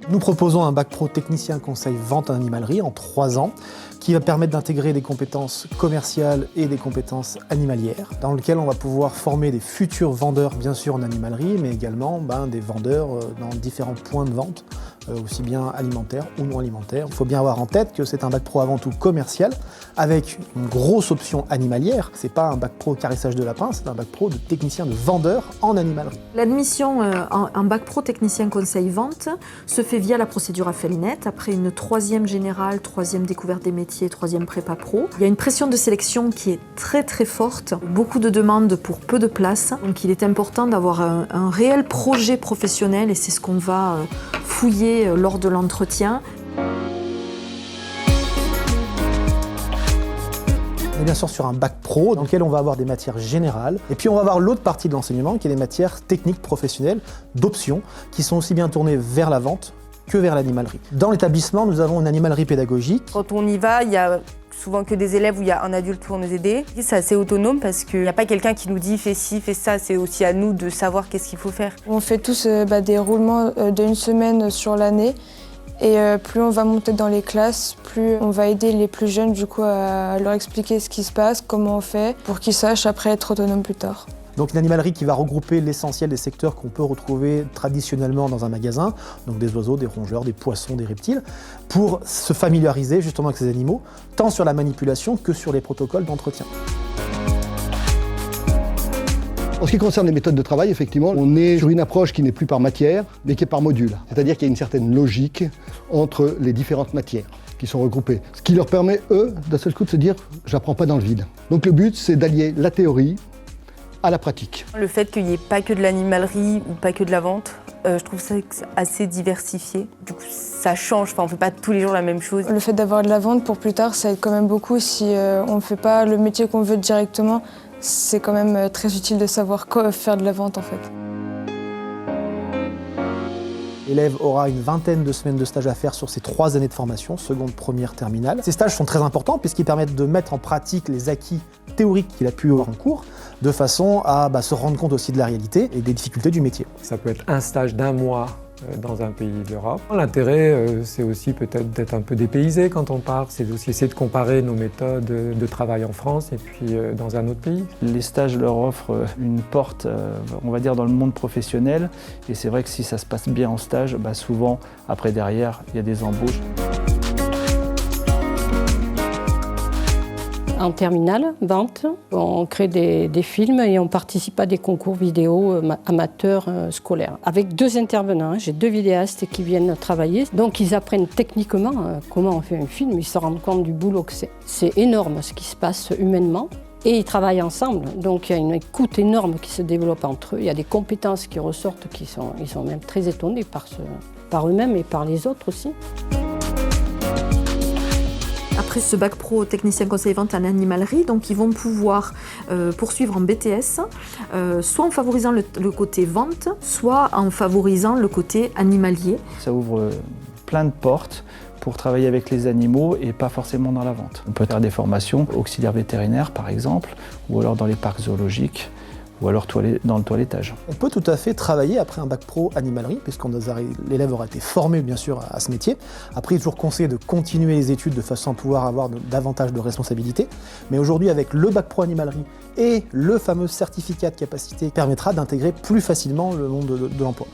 Nous proposons un bac pro technicien conseil vente en animalerie en 3 ans qui va permettre d'intégrer des compétences commerciales et des compétences animalières, dans lequel on va pouvoir former des futurs vendeurs, bien sûr en animalerie, mais également des vendeurs dans différents points de vente, aussi bien alimentaires ou non alimentaires. Il faut bien avoir en tête que c'est un bac pro avant tout commercial, avec une grosse option animalière. C'est pas un bac pro caressage de lapin, c'est un bac pro de technicien de vendeur en animalerie. L'admission en bac pro technicien conseil vente se fait via la procédure AFELNET, après une 3e générale, 3e découverte des métiers, 3e prépa pro. Il y a une pression de sélection qui est très très forte, beaucoup de demandes pour peu de places, donc il est important d'avoir un réel projet professionnel et c'est ce qu'on va fouiller lors de l'entretien. On est bien sûr sur un bac pro dans lequel on va avoir des matières générales et puis on va avoir l'autre partie de l'enseignement qui est des matières techniques professionnelles d'options qui sont aussi bien tournées vers la vente que vers l'animalerie. Dans l'établissement, nous avons une animalerie pédagogique. Quand on y va, il y a souvent que des élèves où il y a un adulte pour nous aider. C'est assez autonome parce qu'il n'y a pas quelqu'un qui nous dit fais ci, fais ça, c'est aussi à nous de savoir qu'est-ce qu'il faut faire. On fait tous des roulements d'1 semaine sur l'année et plus on va monter dans les classes, plus on va aider les plus jeunes du coup à leur expliquer ce qui se passe, comment on fait, pour qu'ils sachent après être autonomes plus tard. Donc une animalerie qui va regrouper l'essentiel des secteurs qu'on peut retrouver traditionnellement dans un magasin, donc des oiseaux, des rongeurs, des poissons, des reptiles, pour se familiariser justement avec ces animaux, tant sur la manipulation que sur les protocoles d'entretien. En ce qui concerne les méthodes de travail, effectivement, on est sur une approche qui n'est plus par matière, mais qui est par module. C'est-à-dire qu'il y a une certaine logique entre les différentes matières qui sont regroupées. Ce qui leur permet, eux, d'un seul coup de se dire « j'apprends pas dans le vide ». Donc le but, c'est d'allier la théorie à la pratique. Le fait qu'il n'y ait pas que de l'animalerie ou pas que de la vente, je trouve ça assez diversifié. Du coup, ça change, on ne fait pas tous les jours la même chose. Le fait d'avoir de la vente pour plus tard, ça aide quand même beaucoup si on ne fait pas le métier qu'on veut directement. C'est quand même très utile de savoir faire de la vente en fait. L'élève aura une 20aine de semaines de stage à faire sur ses 3 années de formation, seconde, première, terminale. Ces stages sont très importants puisqu'ils permettent de mettre en pratique les acquis théoriques qu'il a pu avoir en cours, de façon à se rendre compte aussi de la réalité et des difficultés du métier. Ça peut être un stage d'1 mois dans un pays d'Europe. L'intérêt, c'est aussi peut-être d'être un peu dépaysé quand on part, c'est aussi essayer de comparer nos méthodes de travail en France et puis dans un autre pays. Les stages leur offrent une porte, on va dire, dans le monde professionnel. Et c'est vrai que si ça se passe bien en stage, souvent, après derrière, il y a des embauches. En terminale, vente, on crée des films et on participe à des concours vidéo amateurs scolaires. Avec 2 intervenants, j'ai 2 vidéastes qui viennent travailler. Donc ils apprennent techniquement comment on fait un film, ils se rendent compte du boulot que c'est. C'est énorme ce qui se passe humainement. Et ils travaillent ensemble, donc il y a une écoute énorme qui se développe entre eux. Il y a des compétences qui ressortent, ils sont même très étonnés par eux-mêmes et par les autres aussi. Après ce bac pro technicien conseil vente en animalerie, donc ils vont pouvoir poursuivre en BTS, soit en favorisant le côté vente, soit en favorisant le côté animalier. Ça ouvre plein de portes pour travailler avec les animaux et pas forcément dans la vente. On peut faire des formations auxiliaires vétérinaires par exemple, ou alors dans les parcs zoologiques, ou alors dans le toilettage. On peut tout à fait travailler après un bac pro animalerie, puisque l'élève aura été formé bien sûr à ce métier. Après, il est toujours conseillé de continuer les études de façon à pouvoir avoir davantage de responsabilités. Mais aujourd'hui, avec le bac pro animalerie et le fameux certificat de capacité, permettra d'intégrer plus facilement le monde de l'emploi.